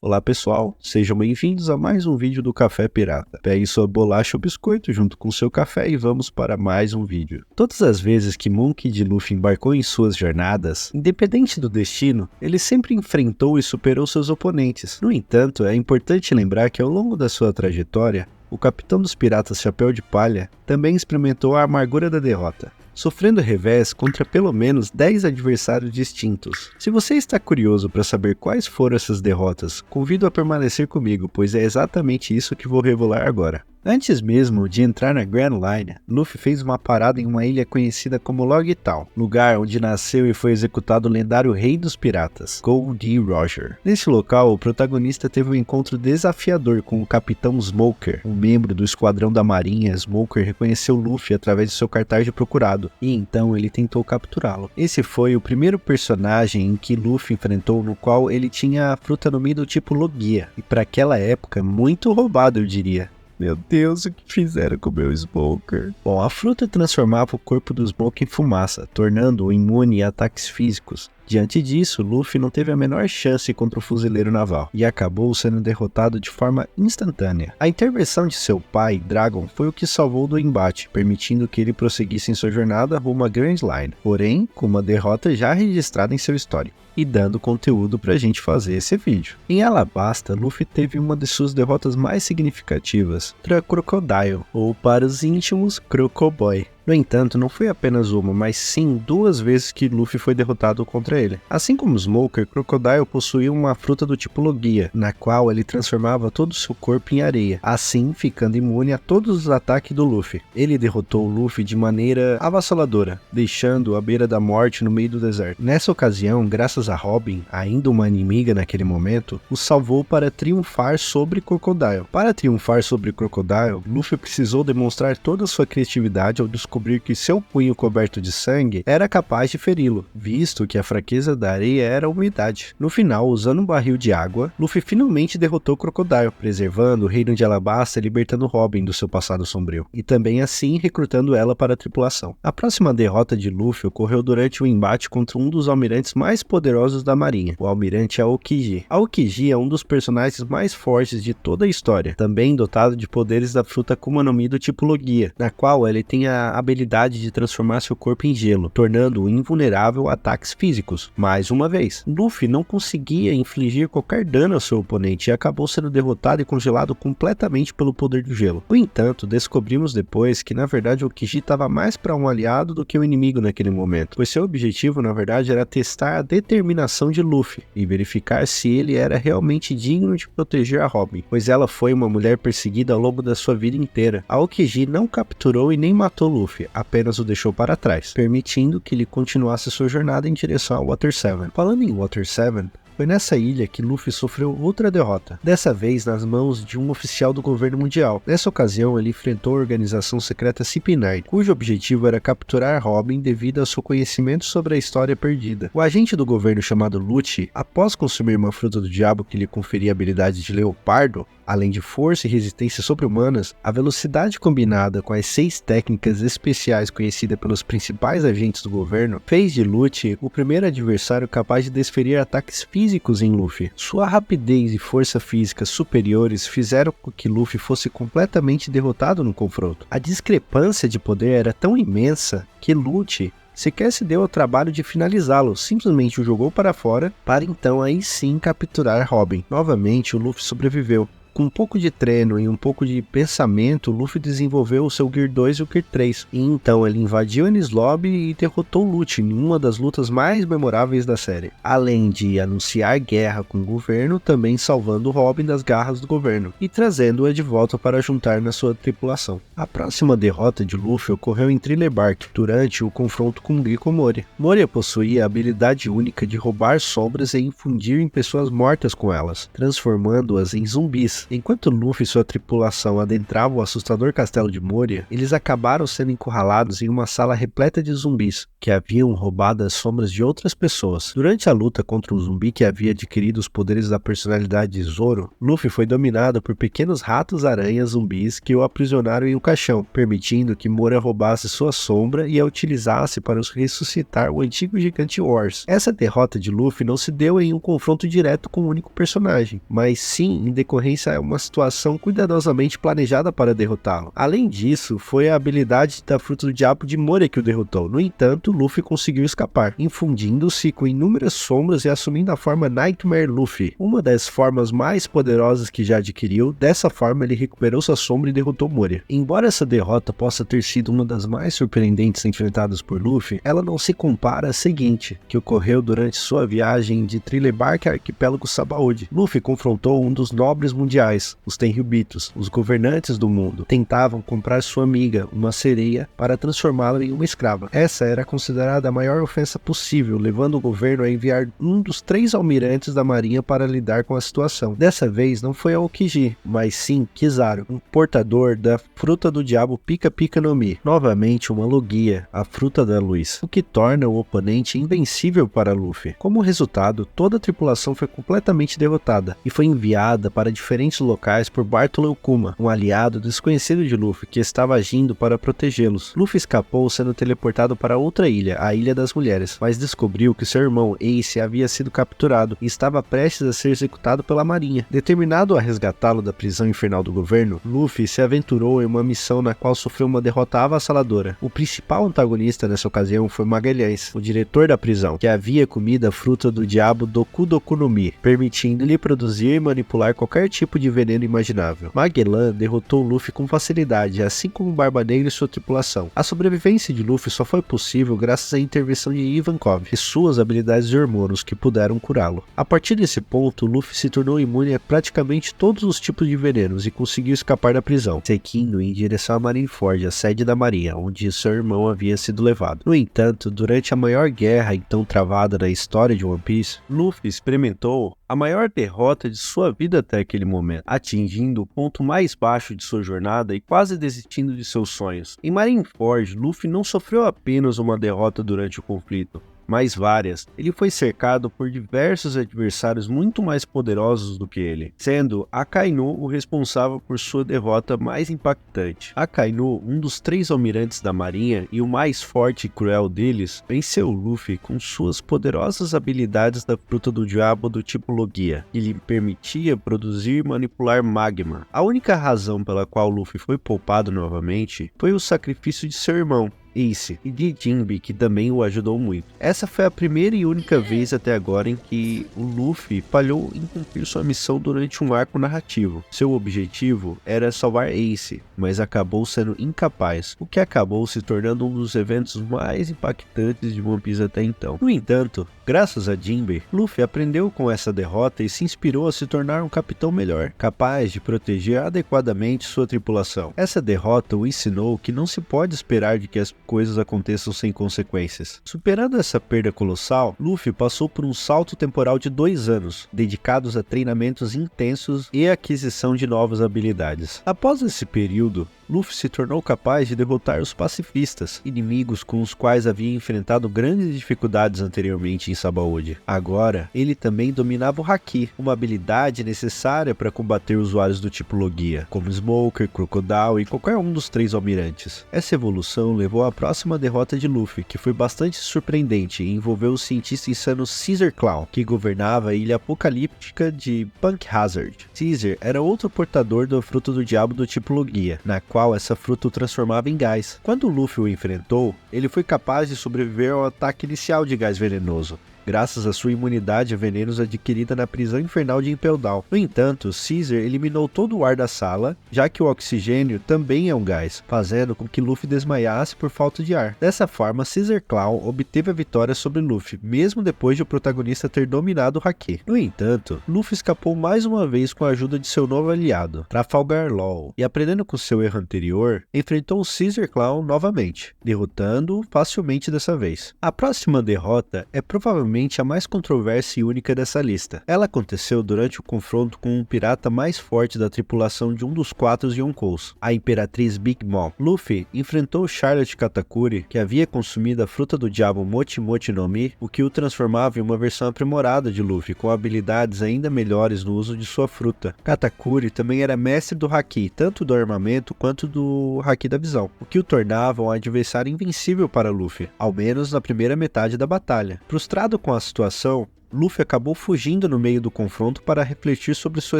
Olá pessoal, sejam bem-vindos a mais um vídeo do Café Pirata. Pegue sua bolacha ou biscoito junto com seu café e vamos para mais um vídeo. Todas as vezes que Monkey D. Luffy embarcou em suas jornadas, independente do destino, ele sempre enfrentou e superou seus oponentes. No entanto, é importante lembrar que ao longo da sua trajetória, o capitão dos piratas Chapéu de Palha também experimentou a amargura da derrota, sofrendo revés contra pelo menos 10 adversários distintos. Se você está curioso para saber quais foram essas derrotas, convido a permanecer comigo, pois é exatamente isso que vou revelar agora. Antes mesmo de entrar na Grand Line, Luffy fez uma parada em uma ilha conhecida como Log Town, lugar onde nasceu e foi executado o lendário rei dos piratas, Gol D. Roger. Nesse local, o protagonista teve um encontro desafiador com o capitão Smoker, um membro do esquadrão da marinha. Smoker reconheceu Luffy através de seu cartaz de procurado, e então ele tentou capturá-lo. Esse foi o primeiro personagem em que Luffy enfrentou no qual ele tinha a fruta no meio do tipo Logia, e para aquela época, muito roubado eu diria. Meu Deus, o que fizeram com o meu Smoker? Bom, a fruta transformava o corpo do Smoker em fumaça, tornando-o imune a ataques físicos. Diante disso, Luffy não teve a menor chance contra o fuzileiro naval, e acabou sendo derrotado de forma instantânea. A intervenção de seu pai, Dragon, foi o que salvou do embate, permitindo que ele prosseguisse em sua jornada rumo à Grand Line, porém, com uma derrota já registrada em seu histórico, e dando conteúdo pra gente fazer esse vídeo. Em Alabasta, Luffy teve uma de suas derrotas mais significativas contra Crocodile, ou para os íntimos, Crocoboy. No entanto, não foi apenas uma, mas sim 2 vezes que Luffy foi derrotado contra ele. Assim como Smoker, Crocodile possuía uma fruta do tipo Logia, na qual ele transformava todo o seu corpo em areia, assim ficando imune a todos os ataques do Luffy. Ele derrotou o Luffy de maneira avassaladora, deixando-o à beira da morte no meio do deserto. Nessa ocasião, graças a Robin, ainda uma inimiga naquele momento, o salvou para triunfar sobre Crocodile. Para triunfar sobre Crocodile, Luffy precisou demonstrar toda a sua criatividade ao descobrir que seu punho coberto de sangue era capaz de feri-lo, visto que a fraqueza da areia era a umidade. No final, usando um barril de água, Luffy finalmente derrotou Crocodile, preservando o reino de Alabasta e libertando Robin do seu passado sombrio, e também assim recrutando ela para a tripulação. A próxima derrota de Luffy ocorreu durante o embate contra um dos almirantes mais poderosos da marinha, o almirante Aokiji. Aokiji é um dos personagens mais fortes de toda a história, também dotado de poderes da fruta Akuma no Mi do tipo Logia, na qual ele tem a habilidade de transformar seu corpo em gelo, tornando-o invulnerável a ataques físicos. Mais uma vez, Luffy não conseguia infligir qualquer dano ao seu oponente e acabou sendo derrotado e congelado completamente pelo poder do gelo. No entanto, descobrimos depois que na verdade o Aokiji estava mais para um aliado do que um inimigo naquele momento, pois seu objetivo na verdade era testar a determinação de Luffy e verificar se ele era realmente digno de proteger a Robin, pois ela foi uma mulher perseguida ao longo da sua vida inteira. A Aokiji não capturou e nem matou Luffy, apenas o deixou para trás, permitindo que ele continuasse sua jornada em direção ao Water 7. Falando em Water 7, foi nessa ilha que Luffy sofreu outra derrota, dessa vez nas mãos de um oficial do governo mundial. Nessa ocasião, ele enfrentou a organização secreta CP9, cujo objetivo era capturar Robin devido ao seu conhecimento sobre a história perdida. O agente do governo chamado Lucci, após consumir uma fruta do diabo que lhe conferia a habilidade de leopardo, além de força e resistência sobre-humanas, a velocidade combinada com as 6 técnicas especiais conhecidas pelos principais agentes do governo, fez de Lucci o primeiro adversário capaz de desferir ataques físicos em Luffy. Sua rapidez e força física superiores fizeram com que Luffy fosse completamente derrotado no confronto. A discrepância de poder era tão imensa que Lucci sequer se deu ao trabalho de finalizá-lo, simplesmente o jogou para fora, para então aí sim capturar Robin. Novamente, o Luffy sobreviveu. Com um pouco de treino e um pouco de pensamento, Luffy desenvolveu o seu Gear 2 e o Gear 3, e então ele invadiu Enies Lobby e derrotou Lucci em uma das lutas mais memoráveis da série, além de anunciar guerra com o governo, também salvando Robin das garras do governo, e trazendo-a de volta para juntar na sua tripulação. A próxima derrota de Luffy ocorreu em Thriller Bark, durante o confronto com Rico Moria. Moria possuía a habilidade única de roubar sombras e infundir em pessoas mortas com elas, transformando-as em zumbis. zumbis. Enquanto Luffy e sua tripulação adentravam o assustador castelo de Moria, eles acabaram sendo encurralados em uma sala repleta de zumbis, que haviam roubado as sombras de outras pessoas. Durante a luta contra um zumbi que havia adquirido os poderes da personalidade de Zoro, Luffy foi dominado por pequenos ratos-aranhas zumbis que o aprisionaram em um caixão, permitindo que Moria roubasse sua sombra e a utilizasse para ressuscitar o antigo gigante Wars. Essa derrota de Luffy não se deu em um confronto direto com um único personagem, mas sim em decorrência a uma situação cuidadosamente planejada para derrotá-lo. Além disso, foi a habilidade da Fruta do Diabo de Moria que o derrotou. No entanto, Luffy conseguiu escapar, infundindo-se com inúmeras sombras e assumindo a forma Nightmare Luffy, uma das formas mais poderosas que já adquiriu. Dessa forma, ele recuperou sua sombra e derrotou Moria. Embora essa derrota possa ter sido uma das mais surpreendentes enfrentadas por Luffy, ela não se compara à seguinte, que ocorreu durante sua viagem de Trilebark Arquipélago Sabaody. Luffy confrontou um dos nobres mundiais, os Tenryubitos, os governantes do mundo. Tentavam comprar sua amiga, uma sereia, para transformá-la em uma escrava. Essa era considerada a maior ofensa possível, levando o governo a enviar um dos 3 almirantes da marinha para lidar com a situação. Dessa vez não foi Aokiji, mas sim Kizaru, um portador da Fruta do Diabo Pika Pika no Mi, novamente uma Logia, a Fruta da Luz, o que torna o oponente invencível para Luffy. Como resultado, toda a tripulação foi completamente derrotada e foi enviada para diferentes locais por Bartolomeu Kuma, um aliado desconhecido de Luffy que estava agindo para protegê-los. Luffy escapou sendo teleportado para outra ilha, a Ilha das Mulheres, mas descobriu que seu irmão Ace havia sido capturado e estava prestes a ser executado pela marinha. Determinado a resgatá-lo da prisão infernal do governo, Luffy se aventurou em uma missão na qual sofreu uma derrota avassaladora. O principal antagonista nessa ocasião foi Magalhães, o diretor da prisão, que havia comido a fruta do diabo Doku Doku no Mi, permitindo-lhe produzir e manipular qualquer tipo de veneno imaginável. Magellan derrotou Luffy com facilidade, assim como Barba Negra e sua tripulação. A sobrevivência de Luffy só foi possível graças à intervenção de Ivankov e suas habilidades de hormônios que puderam curá-lo. A partir desse ponto, Luffy se tornou imune a praticamente todos os tipos de venenos e conseguiu escapar da prisão, seguindo em direção a Marineford, a sede da marinha, onde seu irmão havia sido levado. No entanto, durante a maior guerra então travada na história de One Piece, Luffy experimentou a maior derrota de sua vida até aquele momento, atingindo o ponto mais baixo de sua jornada e quase desistindo de seus sonhos. Em Marineford, Luffy não sofreu apenas uma derrota durante o conflito, mas várias. Ele foi cercado por diversos adversários muito mais poderosos do que ele, sendo Akainu o responsável por sua derrota mais impactante. Akainu, um dos 3 almirantes da marinha e o mais forte e cruel deles, venceu Luffy com suas poderosas habilidades da Fruta do Diabo do tipo Logia, que lhe permitia produzir e manipular magma. A única razão pela qual Luffy foi poupado novamente foi o sacrifício de seu irmão, Ace, e de Jinbe, que também o ajudou muito. Essa foi a primeira e única vez até agora em que o Luffy falhou em cumprir sua missão durante um arco narrativo. Seu objetivo era salvar Ace, mas acabou sendo incapaz, o que acabou se tornando um dos eventos mais impactantes de One Piece até então. No entanto, graças a Jinbe, Luffy aprendeu com essa derrota e se inspirou a se tornar um capitão melhor, capaz de proteger adequadamente sua tripulação. Essa derrota o ensinou que não se pode esperar de que as coisas aconteçam sem consequências. Superando essa perda colossal, Luffy passou por um salto temporal de 2 anos, dedicados a treinamentos intensos e aquisição de novas habilidades. Após esse período, Luffy se tornou capaz de derrotar os pacifistas, inimigos com os quais havia enfrentado grandes dificuldades anteriormente em Sabaody. Agora, ele também dominava o Haki, uma habilidade necessária para combater usuários do tipo Logia, como Smoker, Crocodile e qualquer um dos 3 almirantes. Essa evolução levou à próxima derrota de Luffy, que foi bastante surpreendente e envolveu o cientista insano Caesar Claw, que governava a ilha apocalíptica de Punk Hazard. Caesar era outro portador da Fruta do Diabo do tipo Logia, na qual essa fruta o transformava em gás. Quando Luffy o enfrentou, ele foi capaz de sobreviver ao ataque inicial de gás venenoso, graças à sua imunidade a venenos adquirida na prisão infernal de Impel Down. No entanto, Caesar eliminou todo o ar da sala, já que o oxigênio também é um gás, fazendo com que Luffy desmaiasse por falta de ar. Dessa forma, Caesar Claw obteve a vitória sobre Luffy, mesmo depois de o protagonista ter dominado o Haki. No entanto, Luffy escapou mais uma vez com a ajuda de seu novo aliado, Trafalgar Law, e aprendendo com seu erro anterior, enfrentou o Caesar Claw novamente, derrotando-o facilmente dessa vez. A próxima derrota é provavelmente provavelmente a mais controversa e única dessa lista. Ela aconteceu durante o confronto com o pirata mais forte da tripulação de um dos 4 Yonkous, a Imperatriz Big Mom. Luffy enfrentou Charlotte Katakuri, que havia consumido a fruta do diabo Mochi Mochi no Mi, o que o transformava em uma versão aprimorada de Luffy, com habilidades ainda melhores no uso de sua fruta. Katakuri também era mestre do Haki, tanto do armamento quanto do Haki da visão, o que o tornava um adversário invencível para Luffy, ao menos na primeira metade da batalha. Frustrado com a situação, Luffy acabou fugindo no meio do confronto para refletir sobre sua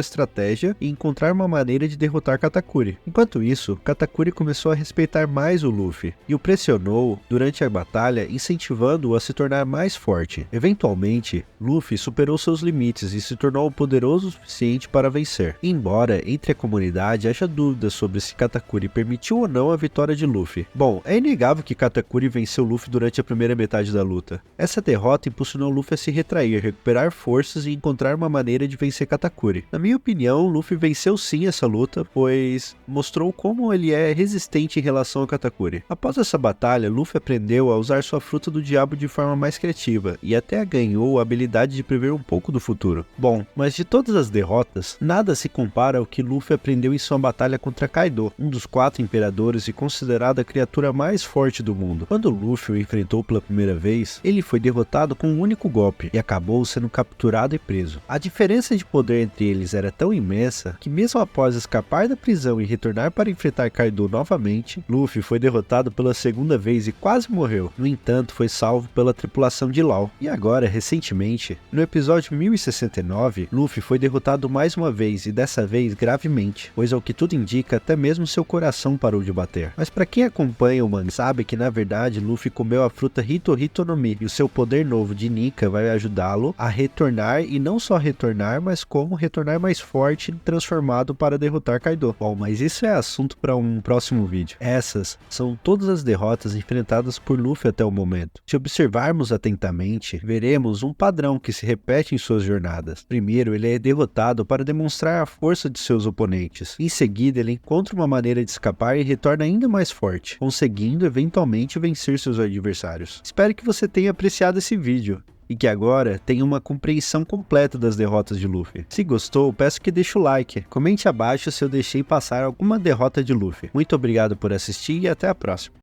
estratégia e encontrar uma maneira de derrotar Katakuri. Enquanto isso, Katakuri começou a respeitar mais o Luffy e o pressionou durante a batalha, incentivando-o a se tornar mais forte. Eventualmente, Luffy superou seus limites e se tornou poderoso o suficiente para vencer. Embora entre a comunidade haja dúvidas sobre se Katakuri permitiu ou não a vitória de Luffy. Bom, é inegável que Katakuri venceu Luffy durante a primeira metade da luta. Essa derrota impulsionou Luffy a se retrair, recuperar forças e encontrar uma maneira de vencer Katakuri. Na minha opinião, Luffy venceu sim essa luta, pois mostrou como ele é resistente em relação a Katakuri. Após essa batalha, Luffy aprendeu a usar sua fruta do diabo de forma mais criativa, e até ganhou a habilidade de prever um pouco do futuro. Bom, mas de todas as derrotas, nada se compara ao que Luffy aprendeu em sua batalha contra Kaido, um dos 4 imperadores e considerado a criatura mais forte do mundo. Quando Luffy o enfrentou pela primeira vez, ele foi derrotado com um único golpe, e acabou sendo capturado e preso. A diferença de poder entre eles era tão imensa que mesmo após escapar da prisão e retornar para enfrentar Kaido novamente, Luffy foi derrotado pela segunda vez e quase morreu. No entanto, foi salvo pela tripulação de Law. E agora, recentemente, no episódio 1069, Luffy foi derrotado mais uma vez e dessa vez gravemente, pois ao que tudo indica, até mesmo seu coração parou de bater. Mas para quem acompanha o mangá sabe que na verdade Luffy comeu a fruta Hito Hito no Mi e o seu poder novo de Nika vai ajudá-lo a retornar, e não só retornar, mas como retornar mais forte e transformado para derrotar Kaido. Bom, mas isso é assunto para um próximo vídeo. Essas são todas as derrotas enfrentadas por Luffy até o momento. Se observarmos atentamente, veremos um padrão que se repete em suas jornadas. Primeiro, ele é derrotado para demonstrar a força de seus oponentes. Em seguida, ele encontra uma maneira de escapar e retorna ainda mais forte, conseguindo eventualmente vencer seus adversários. Espero que você tenha apreciado esse vídeo e que agora tenha uma compreensão completa das derrotas de Luffy. Se gostou, peço que deixe o like, comente abaixo se eu deixei passar alguma derrota de Luffy. Muito obrigado por assistir e até a próxima.